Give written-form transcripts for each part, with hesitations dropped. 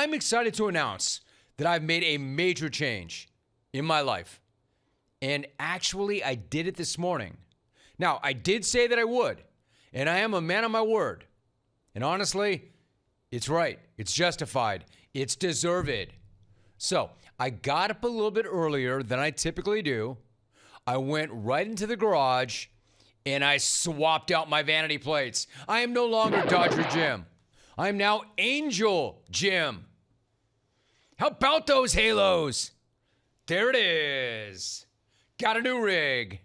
I'm excited to announce that I've made a major change in my life. And actually, I did it this morning. Now, I did say that I would, and I am a man of my word. And honestly, it's right. It's justified. It's deserved. So, I got up a little bit earlier than I typically do. I went right into the garage, and I swapped out my vanity plates. I am no longer Dodger Jim. I am now Angel Jim. How about those halos? There it is. Got a new rig.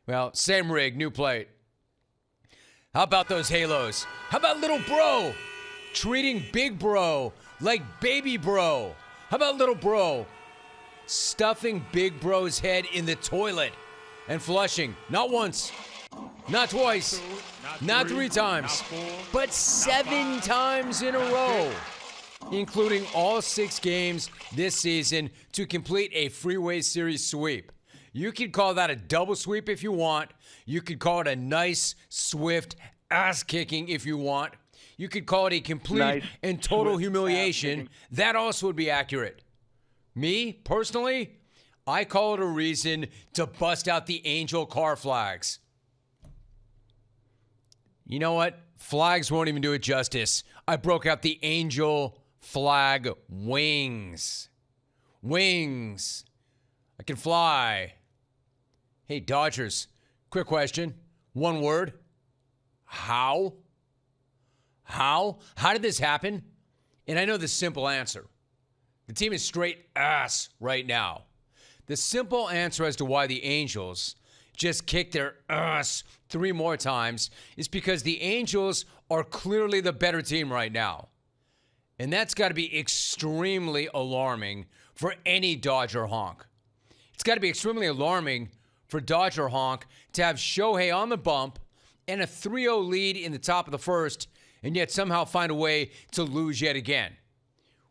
Well, same rig, new plate. How about those halos? How about little bro treating big bro like baby bro? How about little bro stuffing big bro's head in the toilet and flushing not once, not twice, not three times, but 7 times in a row, including all 6 games this season to complete a Freeway Series sweep. You could call that a double sweep if you want. You could call it a nice, swift ass-kicking if you want. You could call it a complete and total humiliation. That also would be accurate. Me, personally, I call it a reason to bust out the Angel car flags. You know what? Flags won't even do it justice. I broke out the Angel flag wings. Wings. I can fly. Hey, Dodgers, quick question. One word. How? How? How did this happen? And I know the simple answer. The team is straight ass right now. The simple answer as to why the Angels just kicked their ass 3 more times is because the Angels are clearly the better team right now. And that's got to be extremely alarming for any Dodger honk. It's got to be extremely alarming for Dodger honk to have Shohei on the bump and a 3-0 lead in the top of the first and yet somehow find a way to lose yet again,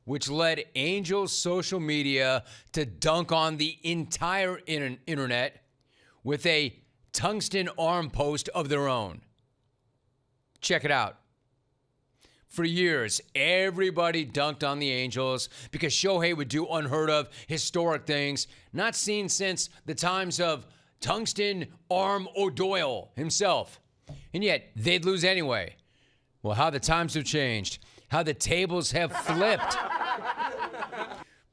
which led Angels social media to dunk on the entire internet with a tungsten arm post of their own. Check it out. For years, everybody dunked on the Angels because Shohei would do unheard of, historic things, not seen since the times of Tungsten Arm O'Doyle himself. And yet, they'd lose anyway. Well, how the times have changed. How the tables have flipped.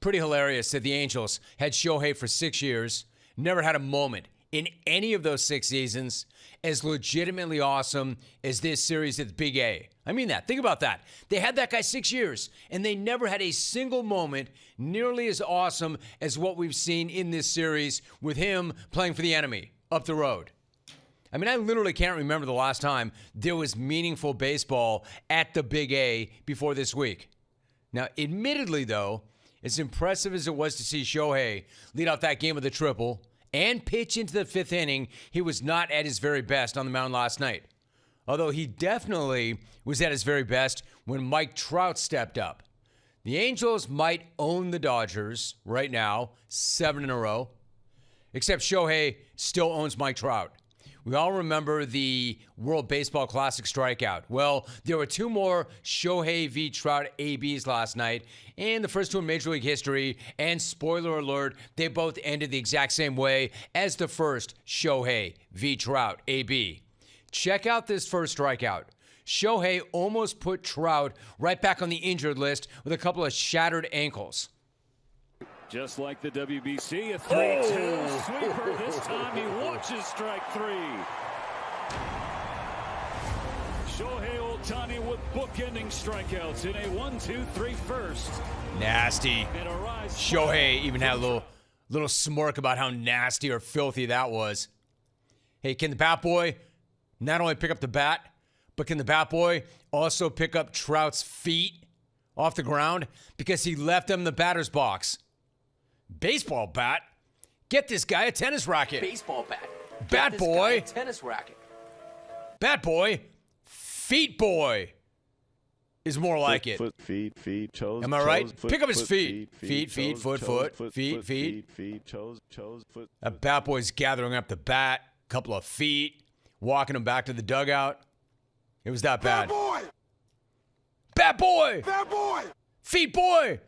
Pretty hilarious that the Angels had Shohei for 6 years, never had a moment in any of those 6 seasons as legitimately awesome as this series at the Big A. I mean that. Think about that. They had that guy 6 years, and they never had a single moment nearly as awesome as what we've seen in this series with him playing for the enemy up the road. I mean, I literally can't remember the last time there was meaningful baseball at the Big A before this week. Now, admittedly, though, as impressive as it was to see Shohei lead off that game with a triple and pitch into the 5th inning, he was not at his very best on the mound last night. Although he definitely was at his very best when Mike Trout stepped up. The Angels might own the Dodgers right now, 7 in a row, except Shohei still owns Mike Trout. We all remember the World Baseball Classic strikeout. Well, there were 2 more Shohei v. Trout ABs last night, and the first 2 in Major League history, and spoiler alert, they both ended the exact same way as the first Shohei v. Trout AB. Check out this first strikeout. Shohei almost put Trout right back on the injured list with a couple of shattered ankles. Just like the WBC, a 3-2 sweeper. This time he watches strike 3. Shohei Ohtani with bookending strikeouts in a 1-2-3 first. Nasty. Shohei even had a little smirk about how nasty or filthy that was. Hey, can the bat boy not only pick up the bat, but can the bat boy also pick up Trout's feet off the ground because he left them in the batter's box? Baseball bat? Get this guy a tennis racket. Baseball bat. Bat boy. Tennis racket. Bat boy. Feet boy is more like it. Foot, feet, toes. Am I right? Toes, foot, pick up his foot, feet. Feet, toes, foot, toes, foot. Feet. toes, foot. A bat boy's gathering up the bat, couple of feet, walking him back to the dugout. It was that bad. Bat boy! Bat boy! Bat boy! Feet boy.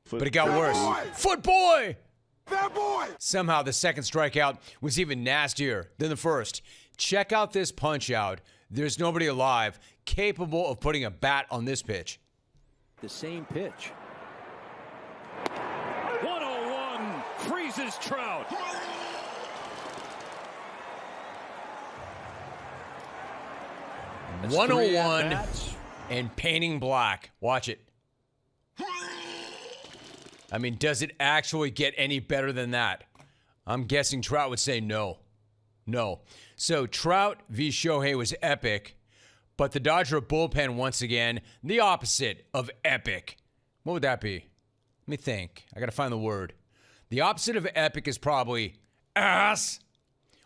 Foot, But it got worse. boy. Foot boy. That boy. Somehow the second strikeout was even nastier than the first. Check out this punch out. There's nobody alive capable of putting a bat on this pitch. The same pitch. 101 freezes Trout. That's 101 3 at-bats. and painting black. Watch it. I mean, does it actually get any better than that? I'm guessing Trout would say no. No. So Trout v. Shohei was epic, but the Dodger bullpen once again, the opposite of epic. What would that be? Let me think. I got to find the word. The opposite of epic is probably ass.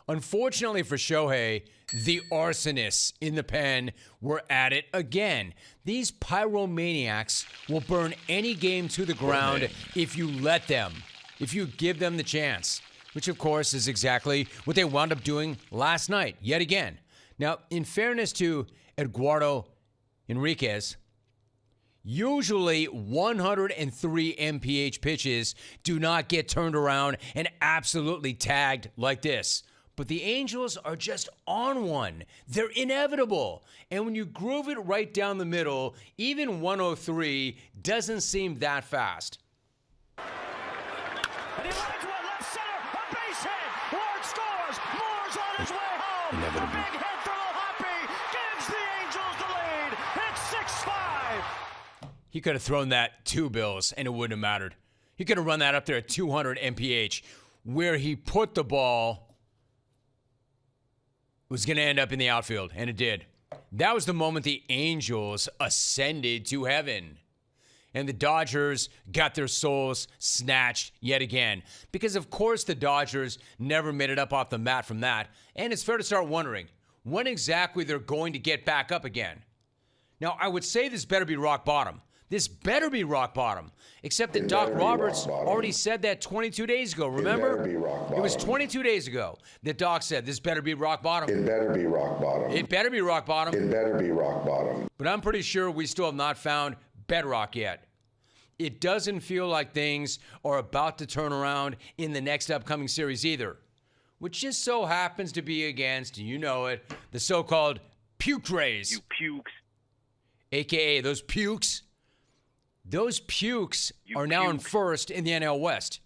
Unfortunately for Shohei, the arsonists in the pen were at it again. These pyromaniacs will burn any game to the ground if you let them, if you give them the chance, which of course is exactly what they wound up doing last night, yet again. Now, in fairness to Eduardo Enriquez, usually 103 mph pitches do not get turned around and absolutely tagged like this. But the Angels are just on one. They're inevitable. And when you groove it right down the middle, even 103 doesn't seem that fast. And he lines one left center. A base hit. Ward scores. Moore's on his way home. A big hit from O'Hoppe gives the Angels the lead. It's 6-5. He could have thrown that 2 bills and it wouldn't have mattered. He could have run that up there at 200 mph. Where he put the ball was going to end up in the outfield, and it did. That was the moment the Angels ascended to heaven. And the Dodgers got their souls snatched yet again. Because, of course, the Dodgers never made it up off the mat from that. And it's fair to start wondering when exactly they're going to get back up again. Now, I would say this better be rock bottom. This better be rock bottom. Except that Doc Roberts already said that 22 days ago, remember? It better be rock bottom. It was 22 days ago that Doc said this better be rock bottom. It better be rock bottom. It better be rock bottom. It better be rock bottom. But I'm pretty sure we still have not found bedrock yet. It doesn't feel like things are about to turn around in the next upcoming series either, which just so happens to be against, you know it, the so-called puke rays. You pukes. AKA those pukes. Those pukes are now in first in the NL West.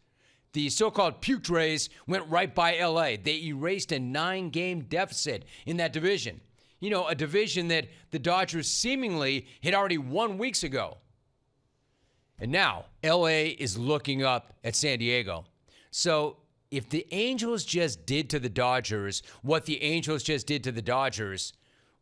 The so-called puke rays went right by LA. They erased a 9-game deficit in that division. You know, a division that the Dodgers seemingly had already won weeks ago. And now LA is looking up at San Diego. So if the Angels just did to the Dodgers what the Angels just did to the Dodgers,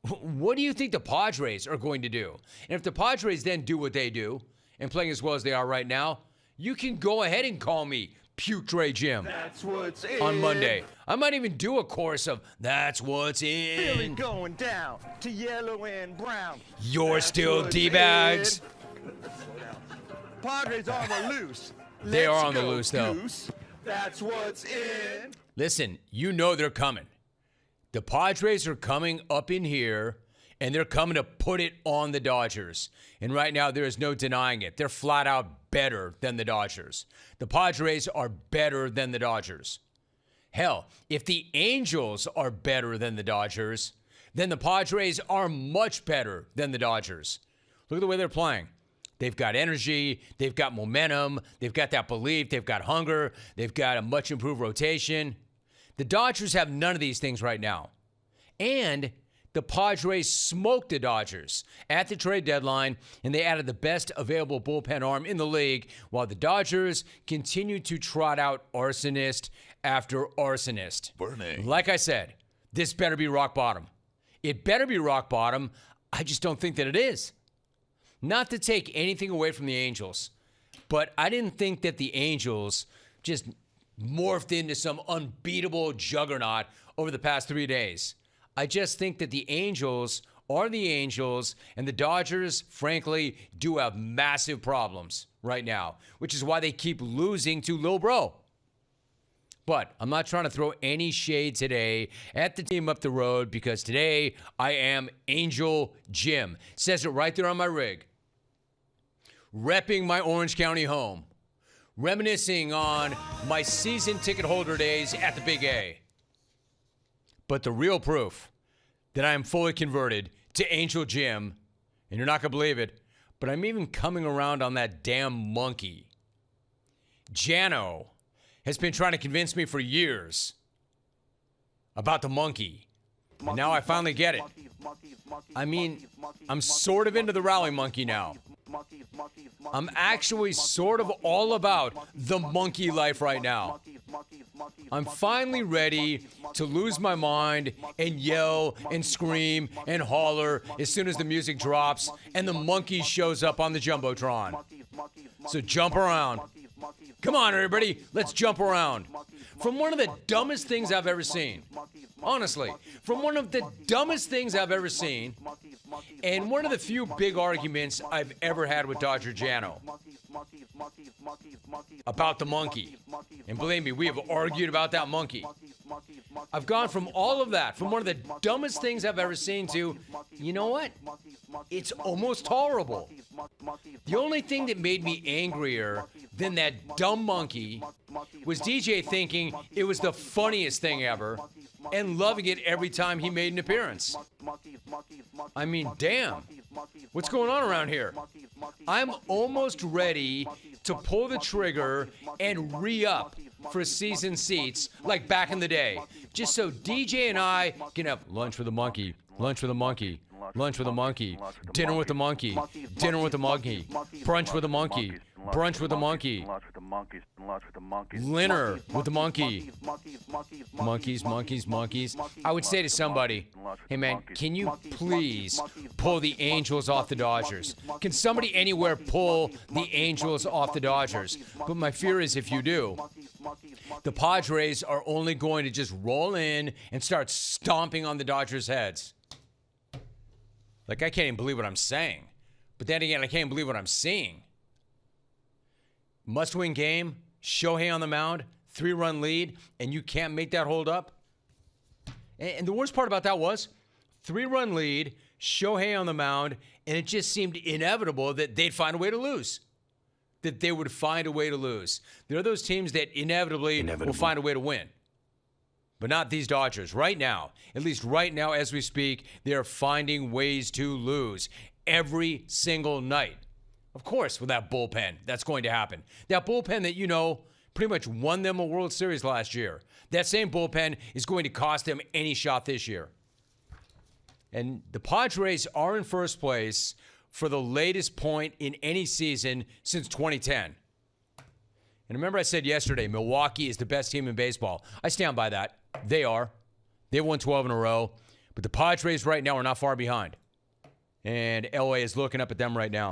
what do you think the Padres are going to do? And if the Padres then do what they do, and playing as well as they are right now, you can go ahead and call me Puke Ray Jim. That's what's in. On Monday. I might even do a course of That's What's Really In. going down to yellow and brown. You're That's still what's D-bags. in. Padres on the loose. They are Let's on the go, loose, though. Goose. That's what's in. Listen, you know they're coming. The Padres are coming up in here, and they're coming to put it on the Dodgers. And right now, there is no denying it. They're flat out better than the Dodgers. The Padres are better than the Dodgers. Hell, if the Angels are better than the Dodgers, then the Padres are much better than the Dodgers. Look at the way they're playing. They've got energy. They've got momentum. They've got that belief. They've got hunger. They've got a much improved rotation. The Dodgers have none of these things right now. And the Padres smoked the Dodgers at the trade deadline, and they added the best available bullpen arm in the league, while the Dodgers continue to trot out arsonist after arsonist. Burning. Like I said, this better be rock bottom. It better be rock bottom. I just don't think that it is. Not to take anything away from the Angels, but I didn't think that the Angels just morphed into some unbeatable juggernaut over the past 3 days. I just think that the Angels are the Angels, and the Dodgers, frankly, do have massive problems right now, which is why they keep losing to Lil Bro. But I'm not trying to throw any shade today at the team up the road, because today I am Angel Jim. Says it right there on my rig. repping my Orange County home, reminiscing on my season ticket holder days at the Big A. But the real proof that I am fully converted to Angel Jim, and you're not going to believe it, but I'm even coming around on that damn monkey. Jano has been trying to convince me for years about the monkey. And now I finally get it. I mean, I'm sort of into the rally monkey now. I'm actually sort of all about the monkey life right now. I'm finally ready to lose my mind and yell and scream and holler as soon as the music drops and the monkey shows up on the Jumbotron. So jump around. Come on, everybody, let's jump around. From one of the dumbest things I've ever seen. Honestly, from one of the dumbest things I've ever seen, and one of the few big arguments I've ever had with Dodger Jano about the monkey. And believe me, we have argued about that monkey. I've gone from all of that, from one of the dumbest things I've ever seen to, you know what? It's almost tolerable. The only thing that made me angrier than that dumb monkey was DJ thinking it was the funniest thing ever and loving it every time he made an appearance. I mean, damn. What's going on around here? I'm almost ready to pull the trigger and re-up for season seats like back in the day, just so DJ and I can have lunch with a monkey, lunch with a monkey, lunch with a monkey, dinner with a monkey, dinner with a monkey, brunch with a monkey, brunch with a monkey, dinner with a monkey. Monkeys, monkeys, monkeys. I would say to somebody, hey man, can you please pull the Angels off the Dodgers? Can somebody anywhere pull the Angels off the Dodgers? But my fear is if you do, the Padres are only going to just roll in and start stomping on the Dodgers' heads. Like, I can't even believe what I'm saying. But then again, I can't believe what I'm seeing. Must-win game, Shohei on the mound, 3-run lead, and you can't make that hold up? And the worst part about that was, 3-run lead, Shohei on the mound, and it just seemed inevitable that they'd find a way to lose. That they would find a way to lose. There are those teams that inevitably will find a way to win. But not these Dodgers. Right now, at least right now as we speak, they are finding ways to lose every single night. Of course, with that bullpen, that's going to happen. That bullpen that, you know, pretty much won them a World Series last year. That same bullpen is going to cost them any shot this year. And the Padres are in first place for the latest point in any season since 2010. And remember I said yesterday, Milwaukee is the best team in baseball. I stand by that. They are. They've won 12 in a row. But the Padres right now are not far behind. And LA is looking up at them right now.